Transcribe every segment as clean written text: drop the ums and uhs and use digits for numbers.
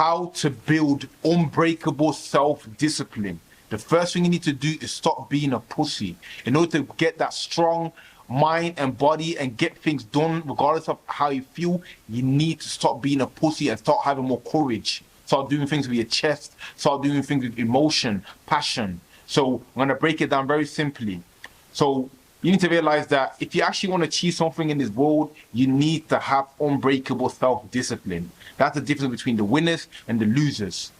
how to build unbreakable self-discipline. The first thing you need to do is stop being a pussy. In order to get that strong mind and body and get things done, regardless of how you feel, you need to stop being a pussy and start having more courage. Start doing things with your chest. Start doing things with emotion, passion. So I'm going to break it down very simply. So you need to realize that if you actually want to achieve something in this world, you need to have unbreakable self-discipline. That's the difference between the winners and the losers.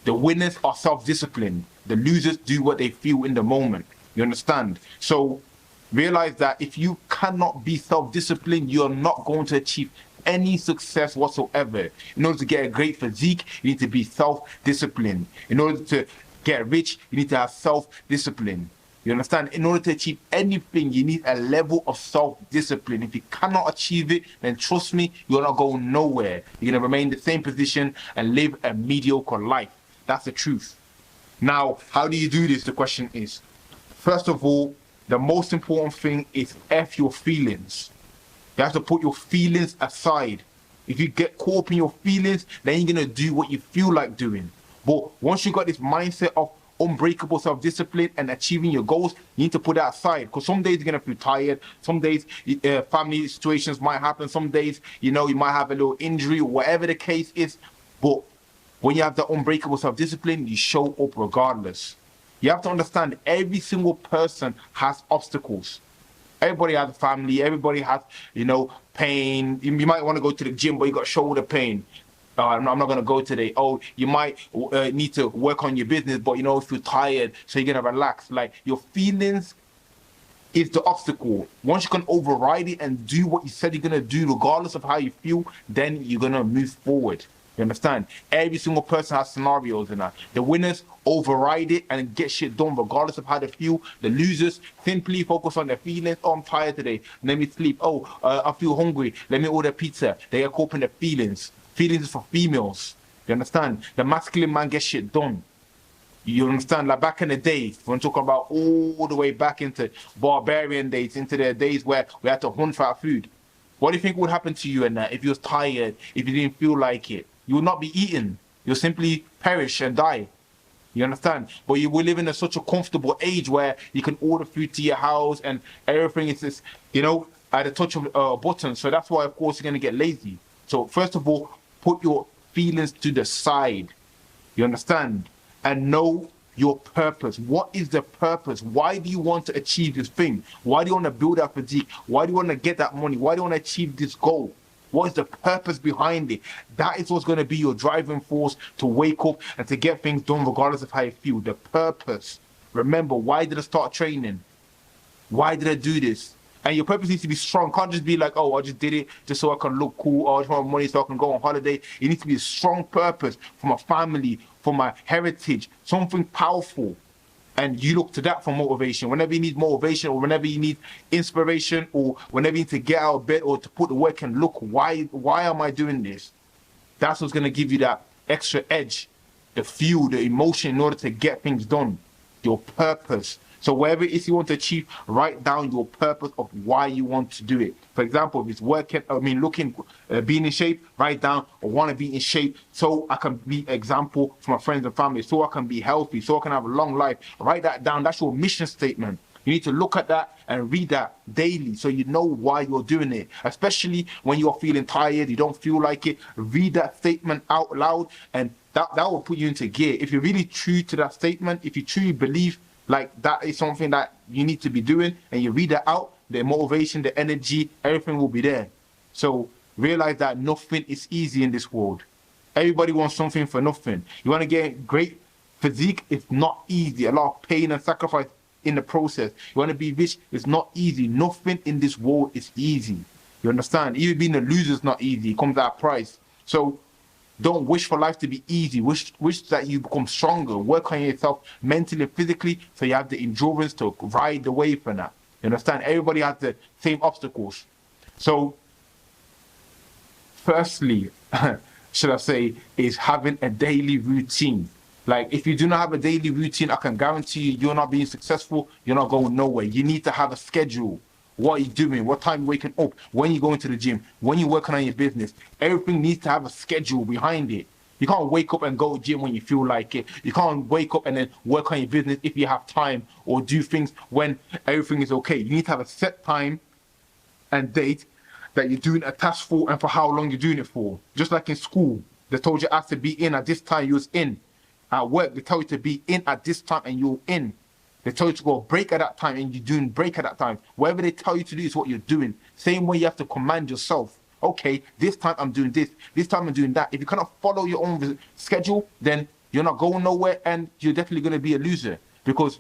The winners are self-disciplined. The losers do what they feel in the moment. You understand? So realize that if you cannot be self-disciplined, you're not going to achieve any success whatsoever. In order to get a great physique, you need to be self-disciplined. In order to get rich, you need to have self-discipline. You understand? In order to achieve anything, you need a level of self-discipline. If you cannot achieve it, then trust me, you're not going nowhere. You're going to remain in the same position and live a mediocre life. That's the truth. Now, how do you do this? The question is, first of all, the most important thing is F your feelings. You have to put your feelings aside. If you get caught up in your feelings, then you're going to do what you feel like doing. But once you got this mindset of unbreakable self-discipline and achieving your goals, you need to put that aside, because some days you're going to feel tired. Some days family situations might happen. Some days, you might have a little injury, whatever the case is. But when you have the unbreakable self-discipline, you show up regardless. You have to understand every single person has obstacles. Everybody has a family. Everybody has, pain. You might want to go to the gym, but you got shoulder pain. I'm not going to go today. Oh, you might need to work on your business, but if you're tired, so you're going to relax. Like, your feelings is the obstacle. Once you can override it and do what you said you're going to do, regardless of how you feel, then you're going to move forward. You understand? Every single person has scenarios in that. The winners override it and get shit done regardless of how they feel. The losers simply focus on their feelings. Oh, I'm tired today. Let me sleep. Oh, I feel hungry. Let me order pizza. They get caught up in their feelings. Feelings is for females. You understand? The masculine man gets shit done. You understand? Like back in the day, we're talking about all the way back into barbarian days, into the days where we had to hunt for our food. What do you think would happen to you in that if you was tired, if you didn't feel like it? You will not be eaten. You'll simply perish and die. You understand? But you will live in such a comfortable age where you can order food to your house and everything is just, at the touch of a button. So that's why, of course, you're going to get lazy. So first of all, put your feelings to the side. You understand? And know your purpose. What is the purpose? Why do you want to achieve this thing? Why do you want to build that physique? Why do you want to get that money? Why do you want to achieve this goal? What is the purpose behind it? That is what's going to be your driving force to wake up and to get things done regardless of how you feel. The purpose. Remember, why did I start training? Why did I do this? And your purpose needs to be strong. Can't just be like, oh, I just did it just so I can look cool. Oh, I just want money so I can go on holiday. It needs to be a strong purpose for my family, for my heritage, something powerful. And you look to that for motivation. Whenever you need motivation or whenever you need inspiration or whenever you need to get out of bed or to put the work and look, why am I doing this? That's what's going to give you that extra edge, the fuel, the emotion in order to get things done, your purpose. So whatever it is you want to achieve, write down your purpose of why you want to do it. For example, if it's working, being in shape, write down, I want to be in shape so I can be an example for my friends and family, so I can be healthy, so I can have a long life. Write that down. That's your mission statement. You need to look at that and read that daily so you know why you're doing it. Especially when you're feeling tired, you don't feel like it. Read that statement out loud and that will put you into gear. If you're really true to that statement, if you truly believe like that is something that you need to be doing and you read it out, the motivation, the energy, everything will be there. So realize that nothing is easy in this world. Everybody wants something for nothing. You want to get great physique, it's not easy. A lot of pain and sacrifice in the process. You want to be rich, it's not easy. Nothing in this world is easy. You understand? Even being a loser is not easy. It comes at a price. So don't wish for life to be easy. Wish that you become stronger. Work on yourself mentally and physically so you have the endurance to ride the wave for that. You understand? Everybody has the same obstacles. So, firstly, should I say, is having a daily routine. Like, if you do not have a daily routine, I can guarantee you, you're not being successful. You're not going nowhere. You need to have a schedule. What are you doing? What time you're waking up? When you're going to the gym? When you're working on your business? Everything needs to have a schedule behind it. You can't wake up and go to gym when you feel like it. You can't wake up and then work on your business if you have time, or do things when everything is okay. You need to have a set time and date that you're doing a task for and for how long you're doing it for. Just like in school, they told you to be in at this time, you was in. At work, they tell you to be in at this time and you're in. They tell you to go break at that time and you're doing break at that time. Whatever they tell you to do is what you're doing. Same way you have to command yourself. Okay, this time I'm doing this time I'm doing that. If you cannot follow your own schedule, then you're not going nowhere and you're definitely going to be a loser. Because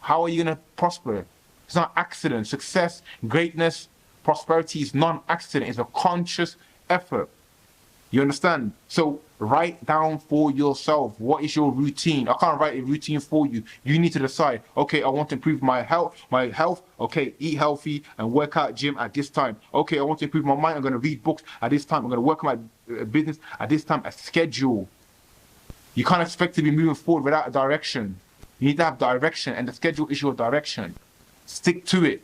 how are you going to prosper? It's not accident. Success, greatness, prosperity is non-accident. It's a conscious effort. You understand? So write down for yourself, what is your routine? I can't write a routine for you. You need to decide, okay, I want to improve my health. Okay, eat healthy and work out gym at this time. Okay, I want to improve my mind. I'm going to read books at this time. I'm going to work on my business at this time. A schedule. You can't expect to be moving forward without a direction. You need to have direction, and the schedule is your direction. Stick to it.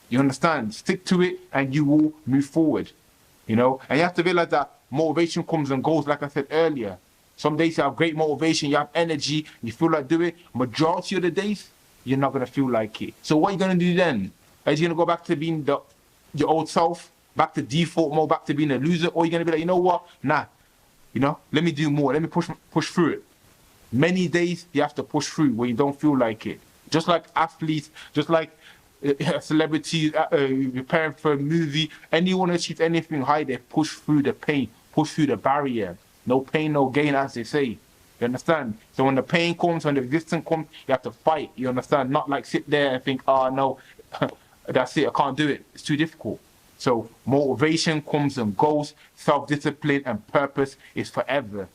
You understand? Stick to it and you will move forward. You know, and you have to realize that motivation comes and goes, like I said earlier. Some days you have great motivation, you have energy, you feel like doing it. Majority of the days, you're not going to feel like it. So what are you going to do then? Are you going to go back to being your old self, back to default mode, back to being a loser? Or are you going to be like, you know what? Nah, you know, let me do more. Let me push through it. Many days you have to push through when you don't feel like it. Just like athletes, just like celebrities preparing for a movie, anyone achieve anything high, they push through the pain, push through the barrier. No pain, no gain, as they say. You understand? So when the pain comes, when the resistance comes, you have to fight. You understand? Not like sit there and think, oh no, that's it, I can't do it. It's too difficult. So motivation comes and goes. Self-discipline and purpose is forever.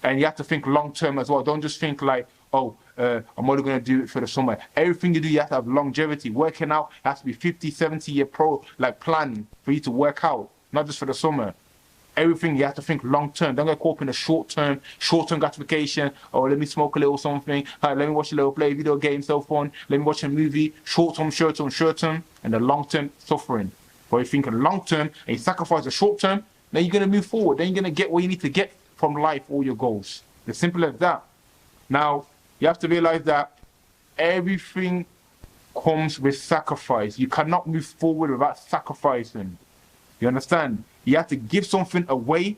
And you have to think long-term as well. Don't just think like, oh, I'm only going to do it for the summer. Everything you do, you have to have longevity. Working out has to be 50, 70-year plan for you to work out, not just for the summer. Everything you have to think long-term. Don't get caught up in the short-term gratification. Oh, let me smoke a little something. Let me watch a little play video game, so fun. Let me watch a movie. Short-term, and the long-term suffering. But if you think long-term and you sacrifice the short-term, then you're going to move forward. Then you're going to get what you need to get from life, all your goals. It's simple as that. Now, you have to realize that everything comes with sacrifice. You cannot move forward without sacrificing. You understand? You have to give something away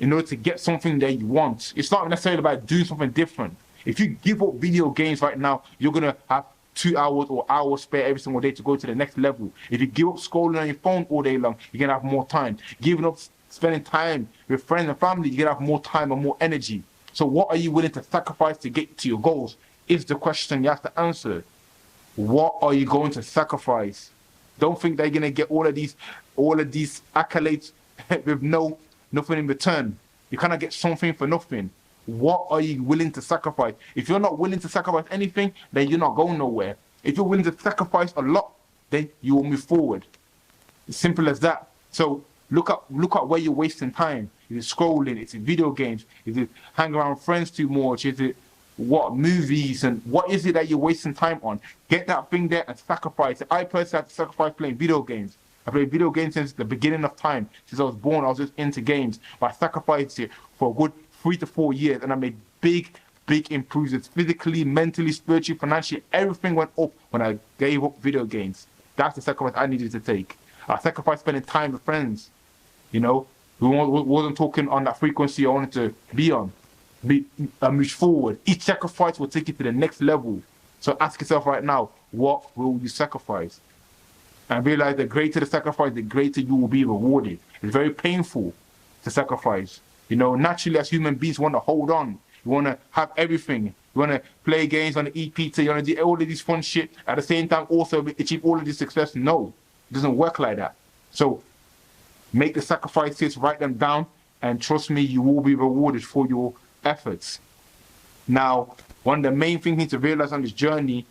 in order to get something that you want. It's not necessarily about doing something different. If you give up video games right now, you're going to have 2 hours or hours spare every single day to go to the next level. If you give up scrolling on your phone all day long, you're going to have more time. Giving up spending time with friends and family, you're going to have more time and more energy. So what are you willing to sacrifice to get to your goals is the question you have to answer. What are you going to sacrifice? Don't think they're going to get all of these accolades with nothing in return. You cannot get something for nothing. What are you willing to sacrifice? If you're not willing to sacrifice anything, then you're not going nowhere. If you're willing to sacrifice a lot, then you will move forward. It's simple as that. So look at where you're wasting time. Is it scrolling? Is it video games? Is it hanging around with friends too much? Is it movies? And what is it that you're wasting time on? Get that thing there and sacrifice it. I personally have to sacrifice playing video games. I played video games since the beginning of time. Since I was born, I was just into games. But I sacrificed it for a good 3 to 4 years, and I made big improvements physically, mentally, spiritually, financially. Everything went up when I gave up video games. That's the sacrifice I needed to take. I sacrificed spending time with friends. You know, we wasn't talking on that frequency I wanted to be on. Move forward. Each sacrifice will take you to the next level. So ask yourself right now, what will you sacrifice? And realize the greater the sacrifice, the greater you will be rewarded. It's very painful to sacrifice. You know, naturally as human beings, we want to hold on. You want to have everything. You want to play games, you want to eat pizza, you want to do all of these fun shit. At the same time, also achieve all of this success. No, it doesn't work like that. So make the sacrifices, write them down, and trust me, you will be rewarded for your efforts. Now, one of the main things you need to realize on this journey,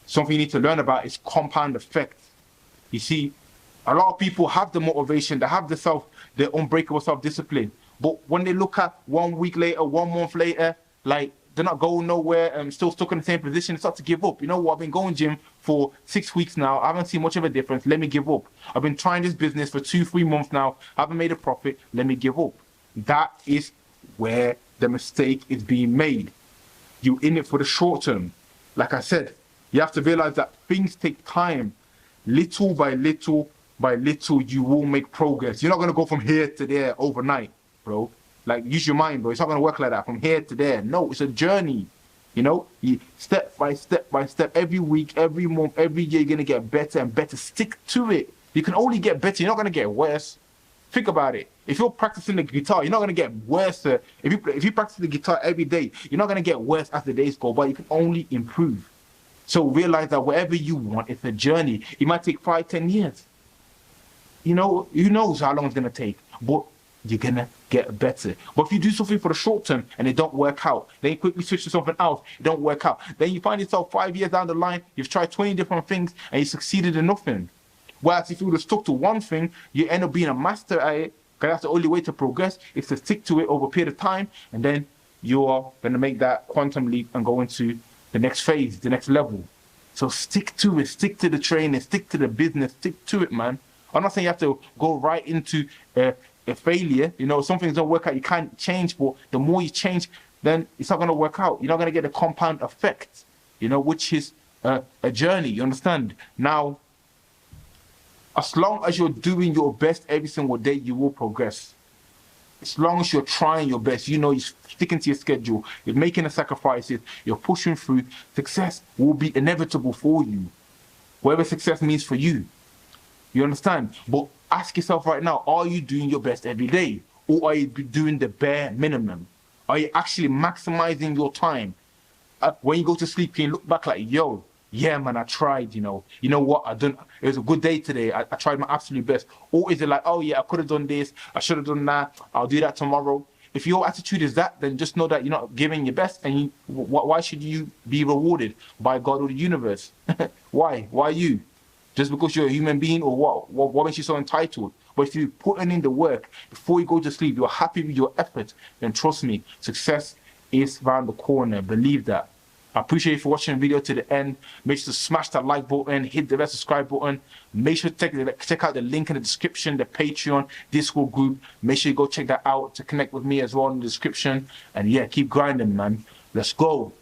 something you need to learn about, is compound effect. You see, a lot of people have the motivation, they have the unbreakable self-discipline, but when they look at 1 week later, 1 month later, like they're not going nowhere and still stuck in the same position, they start to give up. You know what, I've been going gym for 6 weeks now, I haven't seen much of a difference, let me give up. I've been trying this business for 2-3 months now, I haven't made a profit, let me give up. That is where the mistake is being made. You're in it for the short term. Like I said, you have to realize that things take time. Little by little by little, you will make progress. You're not going to go from here to there overnight, bro. Like, use your mind, bro. It's not going to work like that, from here to there. No, it's a journey. You know, step by step by step, every week, every month, every year, you're going to get better and better. Stick to it. You can only get better. You're not going to get worse. Think about it. If you're practicing the guitar, you're not going to get worse. If you practice the guitar every day, you're not going to get worse as the days go by. You can only improve. So realize that whatever you want, it's a journey. It might take 5, 10 years. You know, who knows how long it's going to take. But you're going to get better. But if you do something for the short term and it don't work out, then you quickly switch to something else, it don't work out. Then you find yourself 5 years down the line, you've tried 20 different things and you succeeded in nothing. Whereas if you would have stuck to one thing, you end up being a master at it, because that's the only way to progress, is to stick to it over a period of time, and then you're going to make that quantum leap and go into the next phase, the next level. So stick to it, stick to the training, stick to the business, stick to it, man. I'm not saying you have to go right into a failure. You know, some things don't work out, you can't change, but the more you change, then it's not going to work out. You're not going to get a compound effect, you know, which is a journey, you understand? Now, as long as you're doing your best every single day, you will progress. As long as you're trying your best, you know, you're sticking to your schedule, you're making the sacrifices, you're pushing through, success will be inevitable for you. Whatever success means for you. You understand? But ask yourself right now, are you doing your best every day? Or are you doing the bare minimum? Are you actually maximizing your time? When you go to sleep, can you look back like, yo, yeah, man, I tried, you know. You know what? It was a good day today. I tried my absolute best. Or is it like, oh, yeah, I could have done this. I should have done that. I'll do that tomorrow. If your attitude is that, then just know that you're not giving your best. And why should you be rewarded by God or the universe? Why? Why you? Just because you're a human being, or what? What makes you so entitled? But if you put in the work before you go to sleep, you're happy with your effort, then trust me, success is around the corner. Believe that. I appreciate you for watching the video to the end. Make sure to smash that like button, hit the red subscribe button. Make sure to check out the link in the description, the Patreon, Discord group. Make sure you go check that out to connect with me as well in the description. And yeah, keep grinding, man. Let's go.